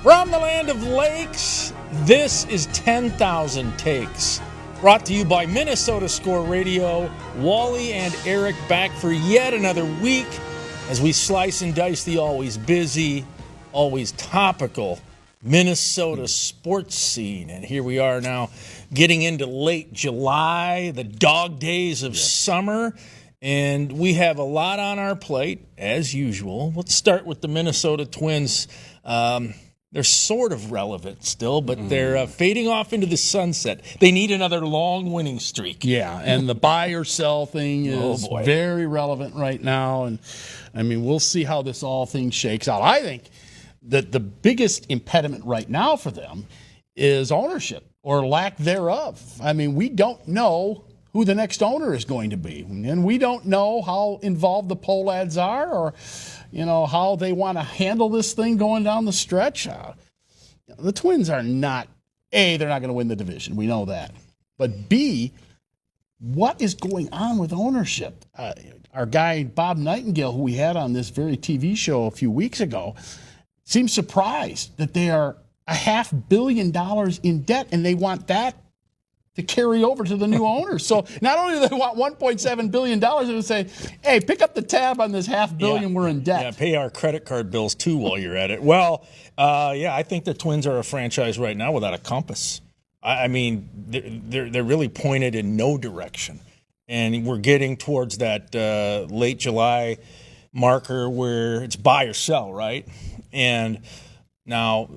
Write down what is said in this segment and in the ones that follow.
From the land of lakes, this is 10,000 Takes. Brought to you by Minnesota Score Radio. Wally and Eric back for yet another week as we slice and dice the always busy, always topical Minnesota sports scene. And here we are now getting into late July, the dog days of summer. And we have a lot on our plate, as usual. Let's start with the Minnesota Twins. They're sort of relevant still, but they're fading off into the sunset. They need another long winning streak. Yeah, and the buy or sell thing is very relevant right now. And, I mean, we'll see how this all thing shakes out. I think that the biggest impediment right now for them is ownership or lack thereof. I mean, we don't know who the next owner is going to be. And we don't know how involved the Pohlads are or, how they want to handle this thing going down the stretch. The Twins are not, A, they're not going to win the division. We know that. But B, what is going on with ownership? Our guy, Bob Nightingale, who we had on this very TV show a few weeks ago, seems surprised that they are $500 million in debt, and they want that to carry over to the new owners. So not only do they want $1.7 billion, they would say, hey, pick up the tab on this $500 million we're in debt. Yeah, pay our credit card bills, too, while you're at it. Well, I think the Twins are a franchise right now without a compass. I mean, they're really pointed in no direction. And we're getting towards that late July marker where it's buy or sell, right? And now,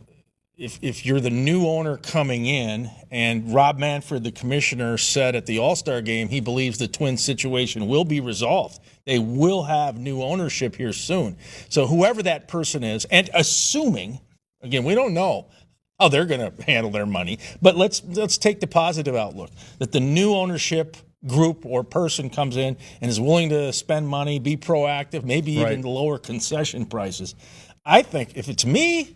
if you're the new owner coming in, and Rob Manfred, the commissioner, said at the All-Star game he believes the Twins situation will be resolved. They will have new ownership here soon. So whoever that person is, and assuming, again, we don't know how they're going to handle their money, but let's take the positive outlook, that the new ownership group or person comes in and is willing to spend money, be proactive, maybe even lower concession prices. I think if it's me,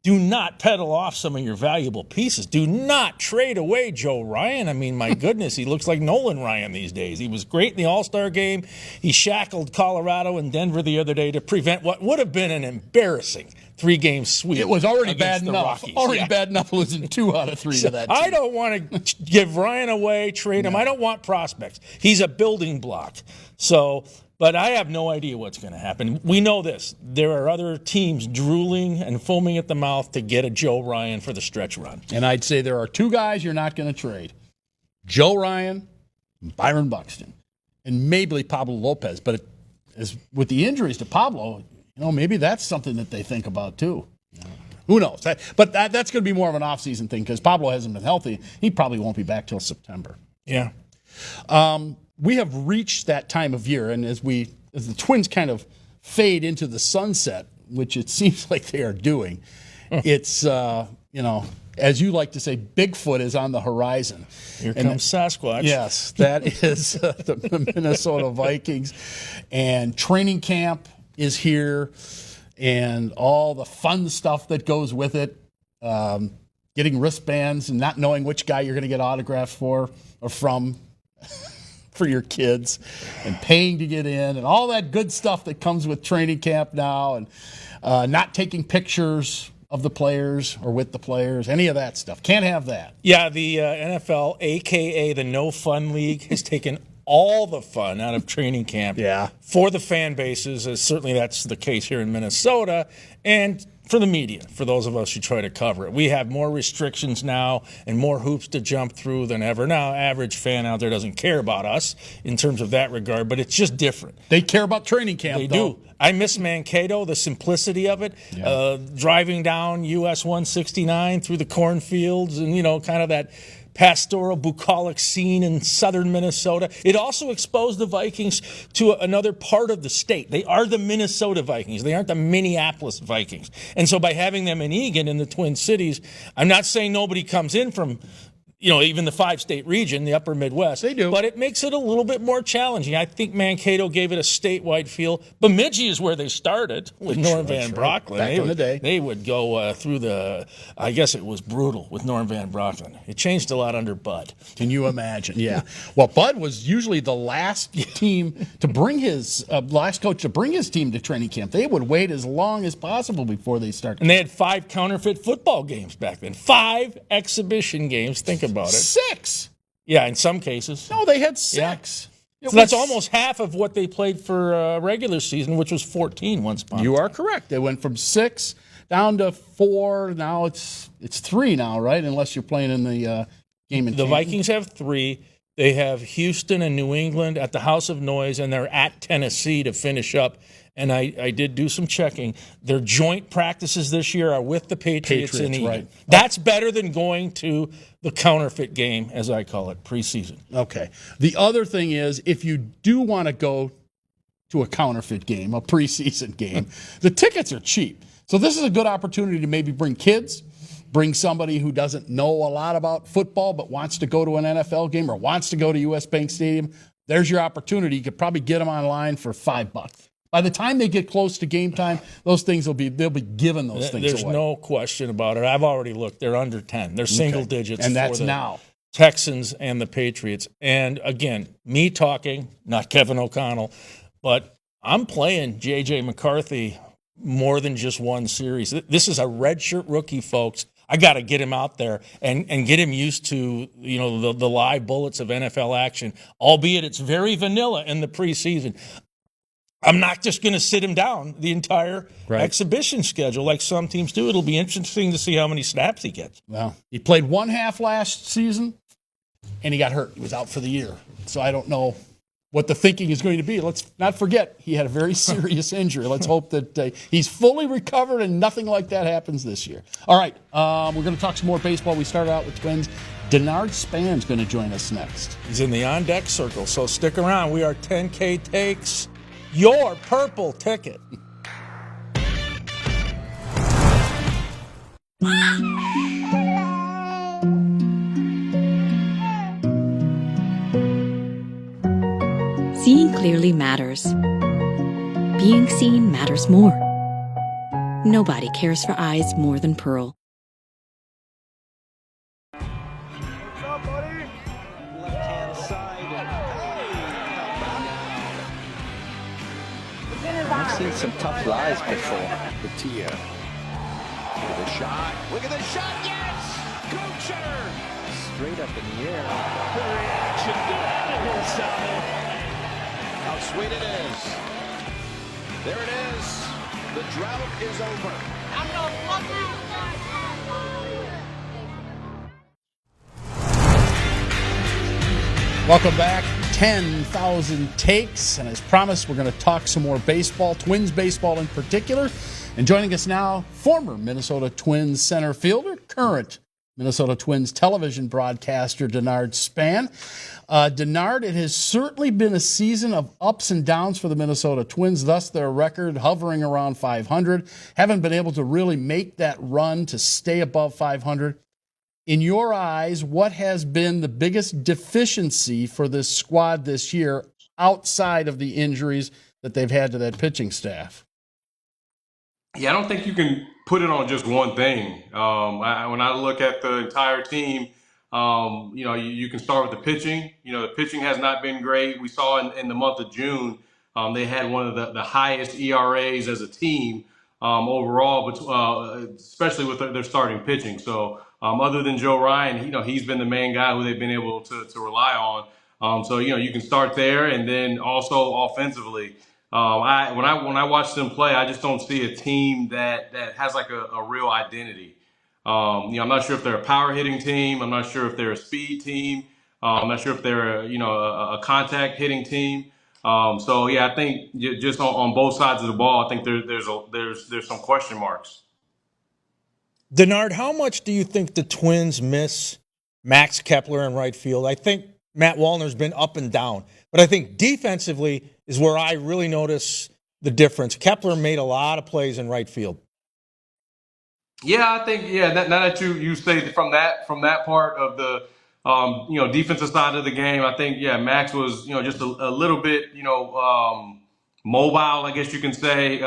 do not peddle off some of your valuable pieces. Do not trade away Joe Ryan. I mean, my goodness, he looks like Nolan Ryan these days. He was great in the All-Star game. He shackled Colorado and Denver the other day to prevent what would have been an embarrassing 3-game sweep. It was already bad enough. Bad enough losing 2 out of 3 to that team. I don't want to give Ryan away, trade him. I don't want prospects. He's a building block. But I have no idea what's going to happen. We know this. There are other teams drooling and foaming at the mouth to get a Joe Ryan for the stretch run. And I'd say there are 2 guys you're not going to trade. Joe Ryan and Byron Buxton. And maybe Pablo Lopez. But as with the injuries to Pablo, maybe that's something that they think about too. Who knows? But that's going to be more of an off-season thing because Pablo hasn't been healthy. He probably won't be back till September. Yeah. We have reached that time of year, and as the Twins kind of fade into the sunset, which it seems like they are doing, it's, as you like to say, Bigfoot is on the horizon. Here comes Sasquatch. Yes, that is the Minnesota Vikings. And training camp is here, and all the fun stuff that goes with it, getting wristbands and not knowing which guy you're going to get autographs for or from. For your kids and paying to get in and all that good stuff that comes with training camp now and not taking pictures of the players or with the players, any of that stuff. Can't have that. Yeah, the NFL, a.k.a. the No Fun League, has taken all the fun out of training camp for the fan bases, as certainly that's the case here in Minnesota, and for the media, for those of us who try to cover it. We have more restrictions now and more hoops to jump through than ever. Now, average fan out there doesn't care about us in terms of that regard, but it's just different. They care about training camp, They do. I miss Mankato, the simplicity of it, driving down US 169 through the cornfields and, kind of that pastoral, bucolic scene in southern Minnesota. It also exposed the Vikings to another part of the state. They are the Minnesota Vikings. They aren't the Minneapolis Vikings. And so by having them in Eagan in the Twin Cities, I'm not saying nobody comes in from even the 5-state region, the upper Midwest. They do. But it makes it a little bit more challenging. I think Mankato gave it a statewide feel. Bemidji is where they started with Norm Van Brocklin. Back in the day. They would go through I guess it was brutal with Norm Van Brocklin. It changed a lot under Bud. Can you imagine? Yeah. Well, Bud was usually the last team to bring last coach to bring his team to training camp. They would wait as long as possible before they started. And they had 5 counterfeit football games back then. 5 exhibition games. Think about it. 6. Yeah, in some cases. No, they had 6. Yeah. So that's almost half of what they played for regular season, which was 14 once upon a time. You are correct. They went from 6 down to 4. Now it's 3 now, right? Unless you're playing in the game in the Vikings have 3. They have Houston and New England at the House of Noise, and they're at Tennessee to finish up. And I did do some checking. Their joint practices this year are with the Patriots in Eden. Right. That's better than going to the counterfeit game, as I call it, preseason. Okay. The other thing is, if you do want to go to a counterfeit game, a preseason game, the tickets are cheap. So this is a good opportunity to maybe bring kids, bring somebody who doesn't know a lot about football but wants to go to an NFL game or wants to go to US Bank Stadium. There's your opportunity. You could probably get them online for $5. By the time they get close to game time, those things they'll be giving those things There's away. no question about it. I've already looked. They're under 10. They're single digits. And that's for the now. Texans and the Patriots. And again, me talking, not Kevin O'Connell, but I'm playing J.J. McCarthy more than just one series. This is a redshirt rookie, folks. I got to get him out there and get him used to the live bullets of NFL action, albeit it's very vanilla in the preseason. I'm not just going to sit him down the entire exhibition schedule like some teams do. It'll be interesting to see how many snaps he gets. Well, he played one half last season, and he got hurt. He was out for the year. So I don't know what the thinking is going to be. Let's not forget he had a very serious injury. Let's hope that he's fully recovered and nothing like that happens this year. All right, we're going to talk some more baseball. We started out with Twins. Denard Span's going to join us next. He's in the on-deck circle, so stick around. We are 10K Takes. Your purple ticket. Seeing clearly matters. Being seen matters more. Nobody cares for eyes more than Pearl. I've seen some tough flies before. Batia. Look at the shot. Look at the shot. Yes! Coacher! Straight up in the air. The reaction. How sweet it is. There it is. The drought is over. Welcome back. 10,000 takes. And as promised, we're going to talk some more baseball, Twins baseball in particular. And joining us now, former Minnesota Twins center fielder, current Minnesota Twins television broadcaster, Denard Span. Denard, it has certainly been a season of ups and downs for the Minnesota Twins, thus their record hovering around 500. Haven't been able to really make that run to stay above 500. In your eyes, what has been the biggest deficiency for this squad this year outside of the injuries that they've had to that pitching staff? Yeah, I don't think you can put it on just one thing. When I look at the entire team, you can start with the pitching. The pitching has not been great. We saw in the month of June, they had one of the highest ERAs as a team overall, but especially with their starting pitching. So other than Joe Ryan, he's been the main guy who they've been able to rely on. So you can start there, and then also offensively. When I watch them play, I just don't see a team that has like a real identity. I'm not sure if they're a power hitting team. I'm not sure if they're a speed team. I'm not sure if they're a contact hitting team. I think just on both sides of the ball, I think there's some question marks. Denard, how much do you think the Twins miss Max Kepler in right field? I think Matt Wallner's been up and down, but I think defensively is where I really notice the difference. Kepler made a lot of plays in right field. Yeah, I think now that you say from that part of Defensive side of the game, I think, yeah, Max was, just a little bit, mobile, I guess you can say.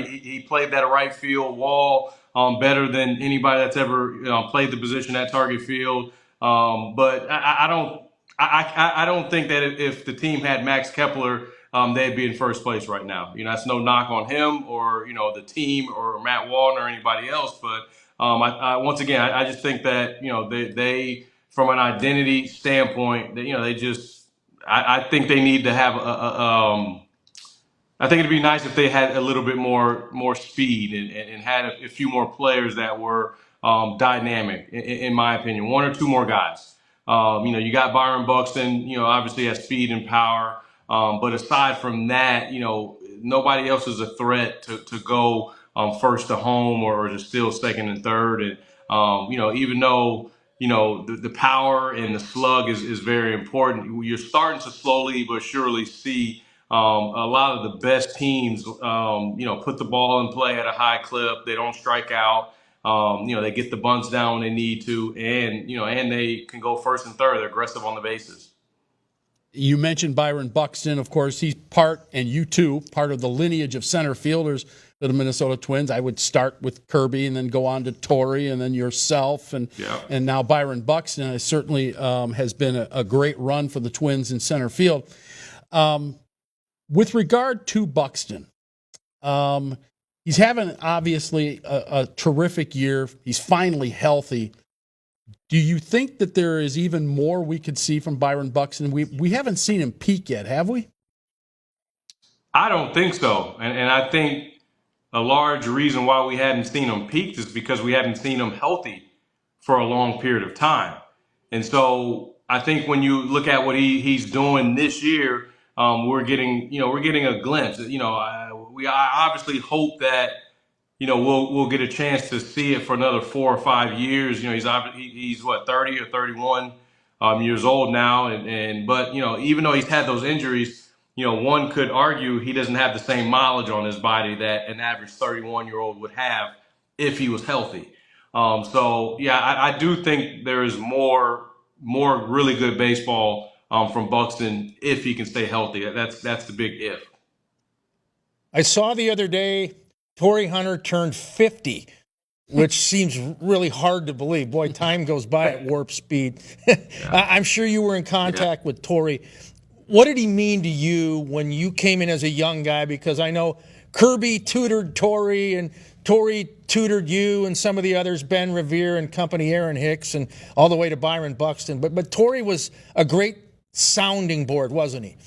He played that right field wall better than anybody that's ever played the position at target field. But I don't think that if the team had Max Kepler, they'd be in first place right now. That's no knock on him or the team or Matt Walton or anybody else. But once again, I just think that they from an identity standpoint, they just I think they need to have I think it'd be nice if they had a little bit more speed and had a few more players that were dynamic, in my opinion. One or two more guys. You got Byron Buxton, obviously has speed and power. But aside from that, nobody else is a threat to go first to home or to steal second and third. And, even though, the power and the slug is very important, you're starting to slowly but surely see a lot of the best teams, put the ball in play at a high clip. They don't strike out. They get the bunts down when they need to, and they can go first and third. They're aggressive on the bases. You mentioned Byron Buxton. Of course, he's part of the lineage of center fielders for the Minnesota Twins. I would start with Kirby and then go on to Torrey and then yourself and now Byron Buxton. It certainly has been a great run for the Twins in center field. With regard to Buxton, he's having obviously a terrific year. He's finally healthy. Do you think that there is even more we could see from Byron Buxton? We haven't seen him peak yet, have we? I don't think so. And I think a large reason why we hadn't seen him peak is because we haven't seen him healthy for a long period of time. And so I think when you look at what he's doing this year, we're getting a glimpse. I obviously hope that we'll get a chance to see it for another 4 or 5 years. He's what, 30 or 31 years old now, but even though he's had those injuries, one could argue he doesn't have the same mileage on his body that an average 31-year-old would have if he was healthy. I do think there is more really good baseball from Buxton if he can stay healthy. That's the big if. I saw the other day Torrey Hunter turned 50, which seems really hard to believe. Boy, time goes by at warp speed. I'm sure you were in contact with Torrey. What did he mean to you when you came in as a young guy? Because I know Kirby tutored Torrey and Torrey tutored you and some of the others, Ben Revere and company, Aaron Hicks, and all the way to Byron Buxton. But Torrey was a great sounding board, wasn't he?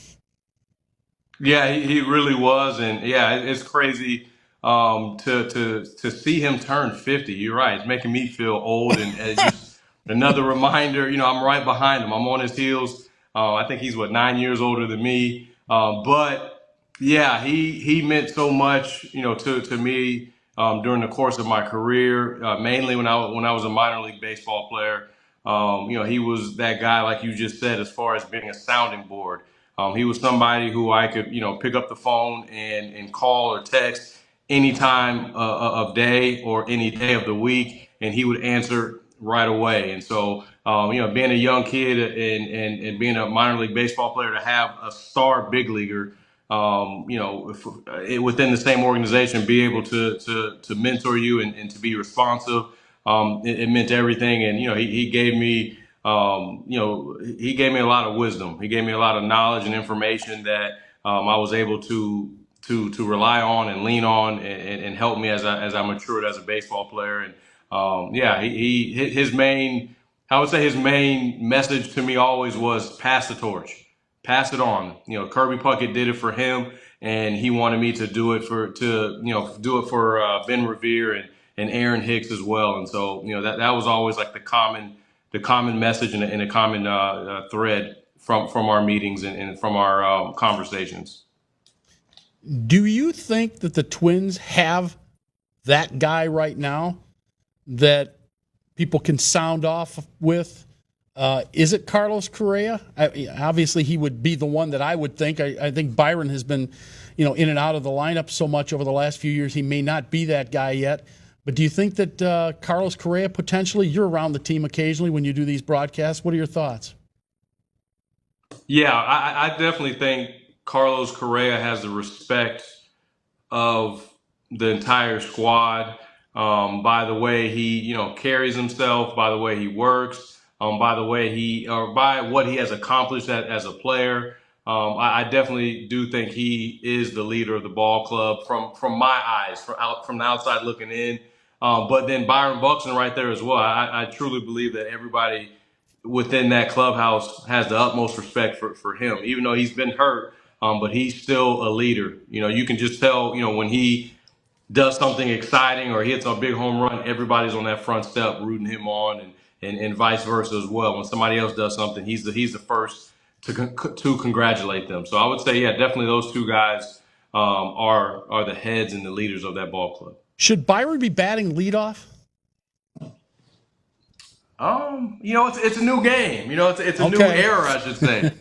Yeah, he really was. And yeah, it's crazy to see him turn 50. You're right. It's making me feel old. And it's just another reminder, I'm right behind him. I'm on his heels. I think he's 9 years older than me. But yeah, he meant so much, to me during the course of my career, mainly when I was a minor league baseball player. He was that guy, like you just said, as far as being a sounding board. He was somebody who I could, pick up the phone and call or text any time of day or any day of the week, and he would answer right away. And so, being a young kid and being a minor league baseball player, to have a star big leaguer, within the same organization, be able to mentor you and to be responsive, it meant everything. And he gave me. He gave me a lot of wisdom. He gave me a lot of knowledge and information that I was able to rely on and lean on and help me as I matured as a baseball player. And his main message to me always was pass the torch, pass it on. Kirby Puckett did it for him, and he wanted me to do it for Ben Revere and Aaron Hicks as well. And so that was always like the common message and a common thread from our meetings and from our conversations. Do you think that the Twins have that guy right now that people can sound off with? Is it Carlos Correa? Obviously, he would be the one that I would think. I think Byron has been, in and out of the lineup so much over the last few years. He may not be that guy yet. But do you think that Carlos Correa potentially, you're around the team occasionally when you do these broadcasts. What are your thoughts? Yeah, I definitely think Carlos Correa has the respect of the entire squad, by the way he carries himself, by the way he works, by the way by what he has accomplished as a player. I definitely do think he is the leader of the ball club from my eyes, from the outside looking in. But then Byron Buxton right there as well. I truly believe that everybody within that clubhouse has the utmost respect for him, even though he's been hurt. But he's still a leader. You can just tell, when he does something exciting or hits a big home run, everybody's on that front step rooting him on, and vice versa as well. When somebody else does something, he's the first to congratulate them. So I would say, yeah, definitely those two guys are the heads and the leaders of that ball club. Should Byron be batting leadoff? It's a new game. It's a new era, I should say.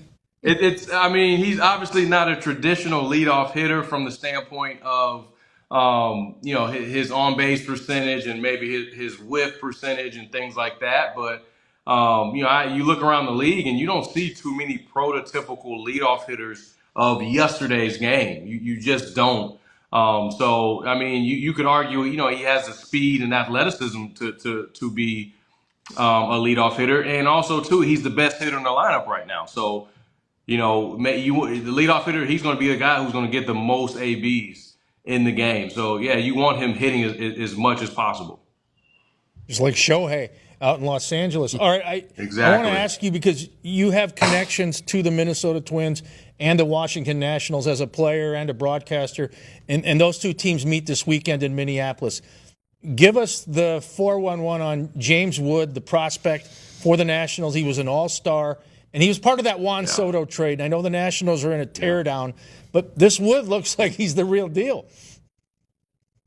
He's obviously not a traditional leadoff hitter from the standpoint of, his on-base percentage and maybe his whiff percentage and things like that. But, you look around the league and you don't see too many prototypical leadoff hitters of yesterday's game. You just don't. You could argue, he has the speed and athleticism to be a leadoff hitter. And also, too, he's the best hitter in the lineup right now. So, the leadoff hitter, he's going to be the guy who's going to get the most ABs in the game. So, yeah, you want him hitting as much as possible. Just like Shohei out in Los Angeles. All right, Exactly. I want to ask you, because you have connections to the Minnesota Twins and the Washington Nationals as a player and a broadcaster, and those two teams meet this weekend in Minneapolis. Give us the 411 on James Wood, the prospect for the Nationals. He was an all-star, and he was part of that Juan Soto trade. I know the Nationals are in a teardown, but this Wood looks like he's the real deal.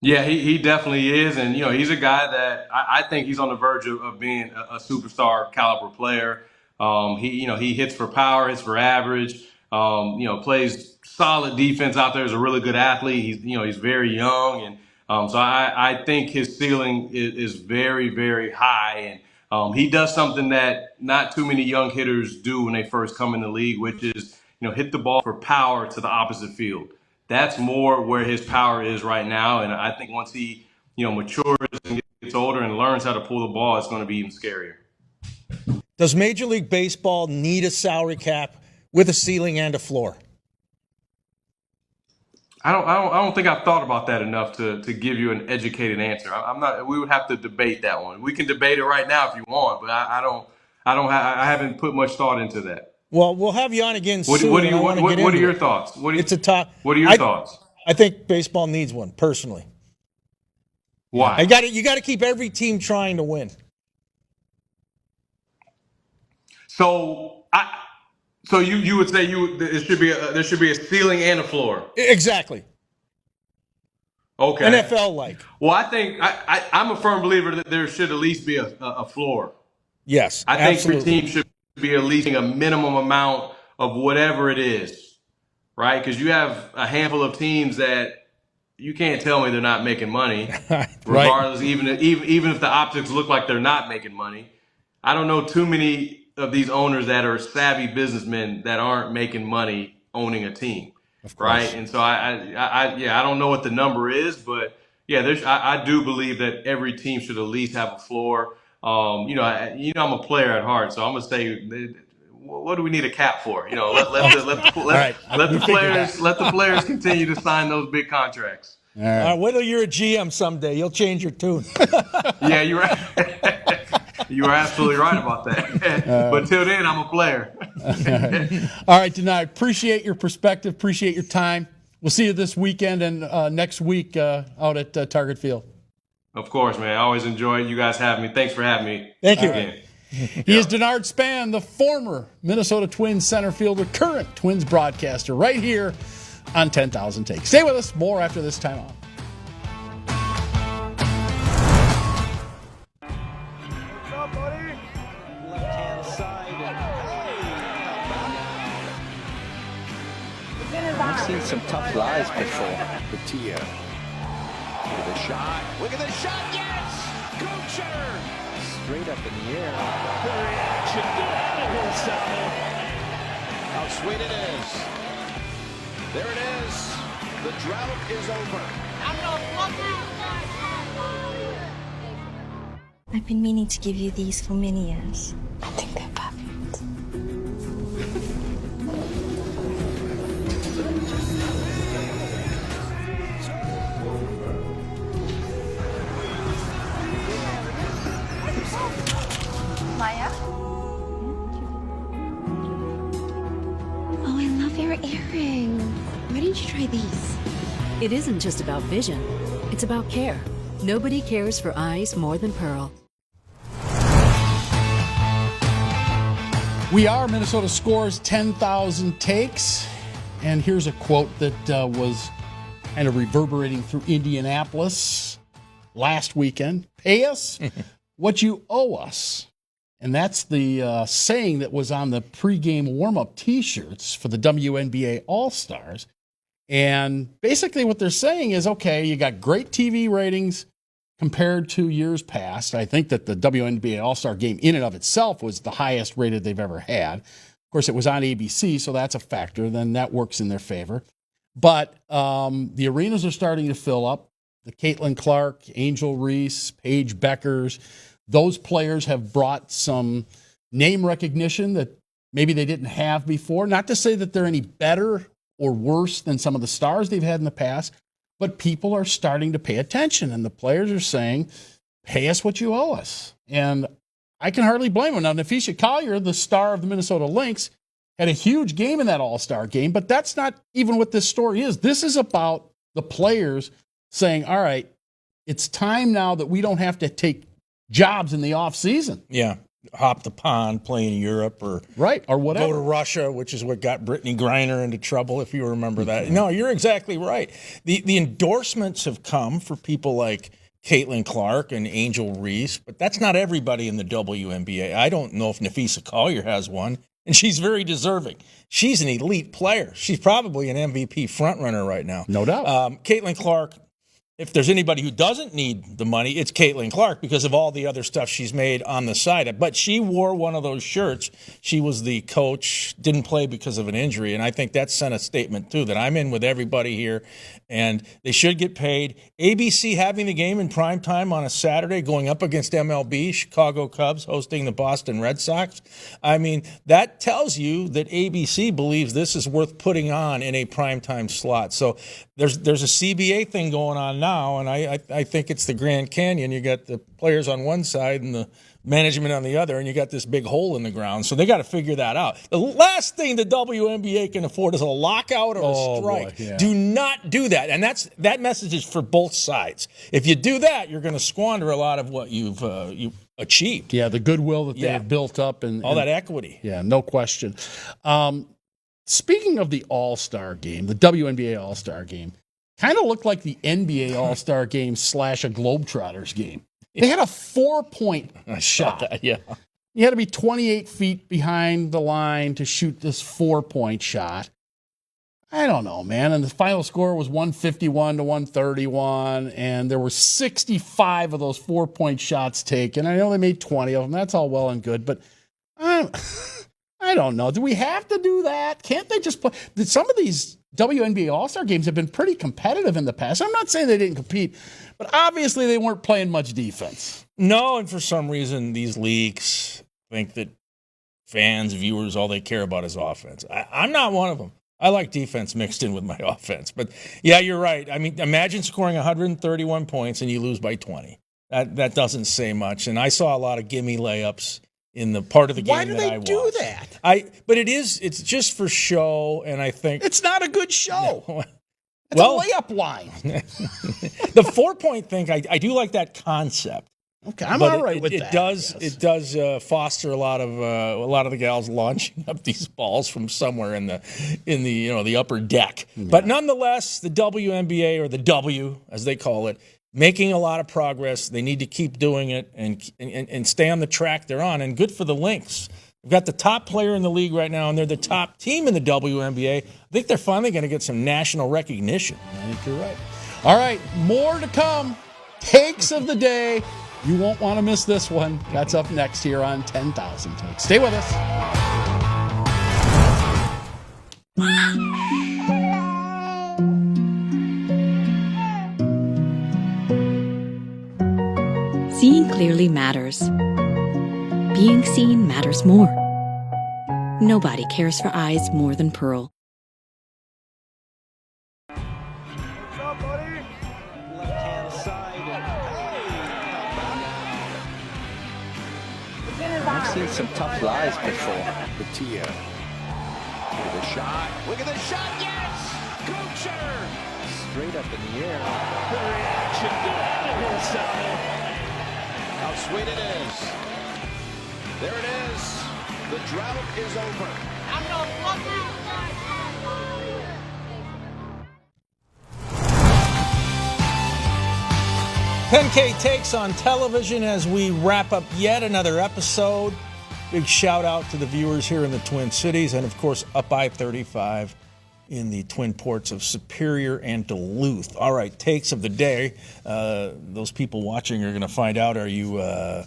Yeah, he definitely is. And, he's a guy that I think he's on the verge of being a superstar caliber player. He hits for power, hits for average, plays solid defense out there, is a really good athlete. He's very young. And so I think his ceiling is very, very high. And he does something that not too many young hitters do when they first come in the league, which is, hit the ball for power to the opposite field. That's more where his power is right now. And I think once he, matures and gets older and learns how to pull the ball, it's going to be even scarier. Does Major League Baseball need a salary cap with a ceiling and a floor? I don't think I've thought about that enough to give you an educated answer. I'm not. We would have to debate that one. We can debate it right now if you want, but I haven't put much thought into that. Well, we'll have you on again soon. What are your thoughts? What are your thoughts? I think baseball needs one, personally. Why? You got to keep every team trying to win. So you would say there should be a ceiling and a floor. Exactly. Okay. NFL like. Well, I think I'm a firm believer that there should at least be a floor. Yes. I think absolutely. your team should be at least a minimum amount of whatever it is, right? Because you have a handful of teams that you can't tell me they're not making money, regardless. Right. Even if the optics look like they're not making money, I don't know too many of these owners that are savvy businessmen that aren't making money owning a team, right? And so I don't know what the number is, but yeah, I do believe that every team should at least have a floor. I'm a player at heart, so I'm gonna say, what do we need a cap for? Let the players continue to sign those big contracts. All right. Wait till you're a GM someday. You'll change your tune. Yeah, you're right. You are absolutely right about that. But till then, I'm a player. All right, Denard, appreciate your perspective, appreciate your time. We'll see you this weekend and next week out at Target Field. Of course, man. I always enjoy you guys having me. Thanks for having me. Thank you. Again. He is Denard Span, the former Minnesota Twins center fielder, current Twins broadcaster, right here on 10,000 Takes. Stay with us. More after this time out. What's up, buddy? Left-hand side. I've seen some tough flies before. Batia with a shot. Look at the shot. Yes! Coacher! Straight up in the air. The reaction. Get out of here, Sally. How sweet it is. There it is. The drought is over. I've been meaning to give you these for many years. I think they're perfect. Maya? Oh, I love your earrings. Why didn't you try these? It isn't just about vision, it's about care. Nobody cares for eyes more than Pearl. We are Minnesota Scores 10,000 Takes. And here's a quote that was kind of reverberating through Indianapolis last weekend. Pay us what you owe us. And that's the saying that was on the pregame warm-up T-shirts for the WNBA All-Stars. And basically what they're saying is, okay, you got great TV ratings compared to years past. I think that the WNBA All-Star Game in and of itself was the highest rated they've ever had. Of course, it was on ABC, so that's a factor. Then that works in their favor. But the arenas are starting to fill up. The Caitlin Clark, Angel Reese, Paige Beckers, those players have brought some name recognition that maybe they didn't have before. Not to say that they're any better or worse than some of the stars they've had in the past, but people are starting to pay attention, and the players are saying, pay us what you owe us. And I can hardly blame them. Now, Nafisha Collier, the star of the Minnesota Lynx, had a huge game in that All-Star game, but that's not even what this story is. This is about the players saying, all right, it's time now that we don't have to take jobs in the off-season. Yeah. Hop the pond, play in Europe, or whatever. Go to Russia, which is what got Brittany Griner into trouble, if you remember that. No, you're exactly right. The endorsements have come for people like Caitlin Clark and Angel Reese, but that's not everybody in the WNBA. I don't know if Nafisa Collier has one, and she's very deserving. She's an elite player. She's probably an MVP frontrunner right now. No doubt. Caitlin Clark, if there's anybody who doesn't need the money, it's Caitlin Clark because of all the other stuff she's made on the side. But she wore one of those shirts. She was the coach, didn't play because of an injury. And I think that sent a statement, too, that I'm in with everybody here, and they should get paid. ABC having the game in prime time on a Saturday, going up against MLB, Chicago Cubs hosting the Boston Red Sox. I mean, that tells you that ABC believes this is worth putting on in a primetime slot. So there's a CBA thing going on now, and I think it's the Grand Canyon. You got the players on one side and the management on the other, and you got this big hole in the ground. So they got to figure that out. The last thing the WNBA can afford is a lockout or a strike. Boy, yeah. Do not do that. And that message is for both sides. If you do that, you're going to squander a lot of what you've achieved. Yeah, the goodwill that they have built up. And all that equity. Yeah, no question. Speaking of the All-Star game, the WNBA All-Star game, kind of looked like the NBA All-Star game / a Globetrotters game. They had a 4-point shot. That, yeah. You had to be 28 feet behind the line to shoot this 4-point shot. I don't know, man. And the final score was 151 to 131, and there were 65 of those 4-point shots taken. I know they made 20 of them. That's all well and good, but I don't know. Do we have to do that? Can't they just play? Some of these WNBA All-Star games have been pretty competitive in the past. I'm not saying they didn't compete, but obviously they weren't playing much defense. No, and for some reason these leagues think that fans, viewers, all they care about is offense. I'm not one of them. I like defense mixed in with my offense. But, yeah, you're right. I mean, imagine scoring 131 points and you lose by 20. That doesn't say much. And I saw a lot of gimme layups in the part of the game that I watched. Why do they do that? But it's just for show, and I think it's not a good show. No. It's a layup line. The 4-point thing, I do like that concept. Okay, I'm all right with that. It does foster a lot of the gals launching up these balls from somewhere in the upper deck. Yeah. But nonetheless, the WNBA, or the W as they call it, making a lot of progress. They need to keep doing it and stay on the track they're on. And good for the Lynx. We've got the top player in the league right now, and they're the top team in the WNBA. I think they're finally going to get some national recognition. I think you're right. All right, more to come. Takes of the day. You won't want to miss this one. That's up next here on 10,000 Takes. Stay with us. Seeing clearly matters. Being seen matters more. Nobody cares for eyes more than Pearl. Left-hand side. I've seen some tough lies before. Batia. To the shot. Look at the shot. Yes! Coacher! Straight up in the air. The reaction. Get out of here, Sal. How sweet it is. There it is. The drought is over. 10K Takes on television as we wrap up yet another episode. Big shout out to the viewers here in the Twin Cities and, of course, up I-35 in the Twin Ports of Superior and Duluth. All right, takes of the day. Those people watching are going to find out, are you a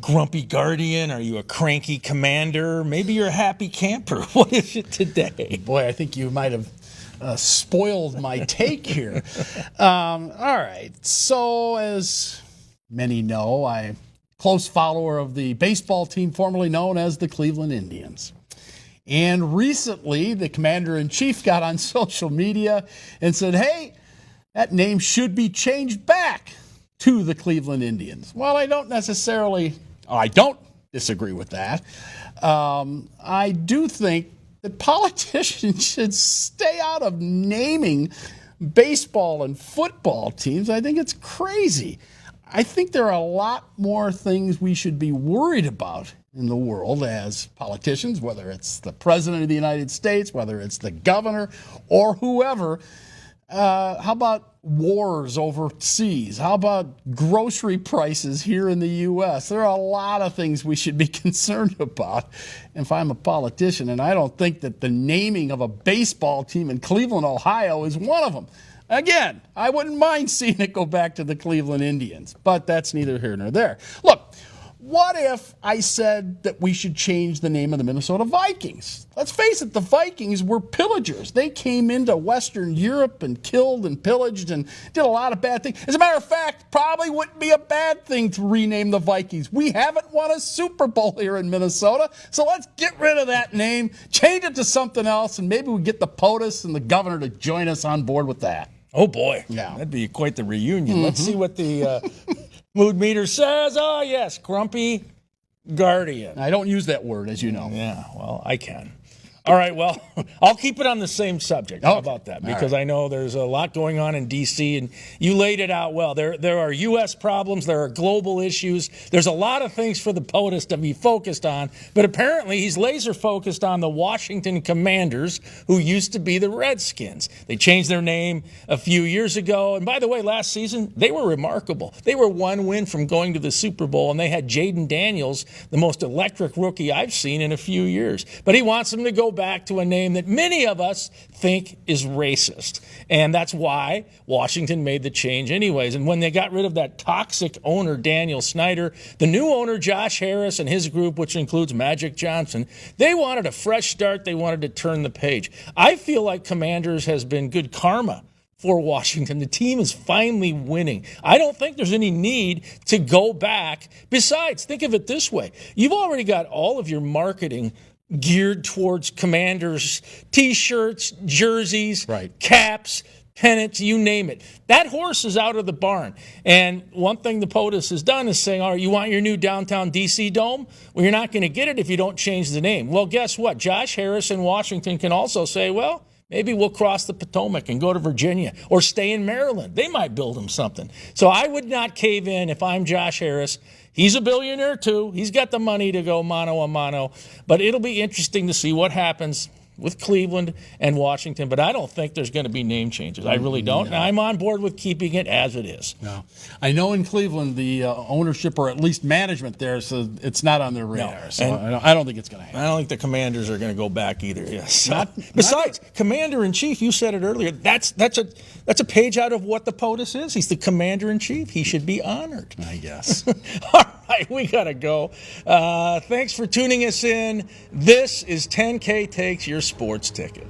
grumpy guardian? Are you a cranky commander? Maybe you're a happy camper. What is it today? Boy, I think you might have spoiled my take here. All right. So, as many know, I'm a close follower of the baseball team formerly known as the Cleveland Indians. And recently, the commander-in-chief got on social media and said, hey, that name should be changed back to the Cleveland Indians. Well, I don't disagree with that. I do think that politicians should stay out of naming baseball and football teams. I think it's crazy. I think there are a lot more things we should be worried about in the world as politicians, whether it's the president of the United States, whether it's the governor or whoever. How about wars overseas? How about grocery prices here in the U.S.? There are a lot of things we should be concerned about if I'm a politician, and I don't think that the naming of a baseball team in Cleveland, Ohio is one of them. Again, I wouldn't mind seeing it go back to the Cleveland Indians, but that's neither here nor there. Look, what if I said that we should change the name of the Minnesota Vikings? Let's face it, the Vikings were pillagers. They came into Western Europe and killed and pillaged and did a lot of bad things. As a matter of fact, probably wouldn't be a bad thing to rename the Vikings. We haven't won a Super Bowl here in Minnesota, so let's get rid of that name, change it to something else, and maybe we get the POTUS and the governor to join us on board with that. Oh, boy. Yeah. That'd be quite the reunion. Let's see what the mood meter says. Oh, yes, grumpy guardian. I don't use that word, as you know. Yeah, well, I can. All right, well, I'll keep it on the same subject. How about that? Because I know there's a lot going on in D.C., and you laid it out well. There are U.S. problems. There are global issues. There's a lot of things for the POTUS to be focused on, but apparently he's laser-focused on the Washington Commanders, who used to be the Redskins. They changed their name a few years ago, and by the way, last season, they were remarkable. They were one win from going to the Super Bowl, and they had Jaden Daniels, the most electric rookie I've seen in a few years. But he wants them to go back to a name that many of us think is racist. And that's why Washington made the change anyways. And when they got rid of that toxic owner, Daniel Snyder, the new owner, Josh Harris, and his group, which includes Magic Johnson, they wanted a fresh start. They wanted to turn the page. I feel like Commanders has been good karma for Washington. The team is finally winning. I don't think there's any need to go back. Besides, think of it this way. You've already got all of your marketing geared towards Commanders, T-shirts, jerseys, caps, pennants, you name it. That horse is out of the barn. And one thing the POTUS has done is saying, all right, you want your new downtown D.C. dome? Well, you're not going to get it if you don't change the name. Well, guess what? Josh Harris in Washington can also say, well, maybe we'll cross the Potomac and go to Virginia or stay in Maryland. They might build him something. So I would not cave in if I'm Josh Harris. He's a billionaire, too. He's got the money to go mano a mano. But it'll be interesting to see what happens with Cleveland and Washington, but I don't think there's going to be name changes. I really don't. And I'm on board with keeping it as it is. No. I know in Cleveland the ownership, or at least management there, so it's not on their radar. So I don't think it's going to happen. I don't think the Commanders are going to go back either. Yes. Besides, Commander-in-Chief, you said it earlier, that's a page out of What the POTUS is. He's the Commander-in-Chief. He should be honored. I guess. All right, we got to go. Thanks for tuning us in. This is 10K Takes Your Sports Ticket.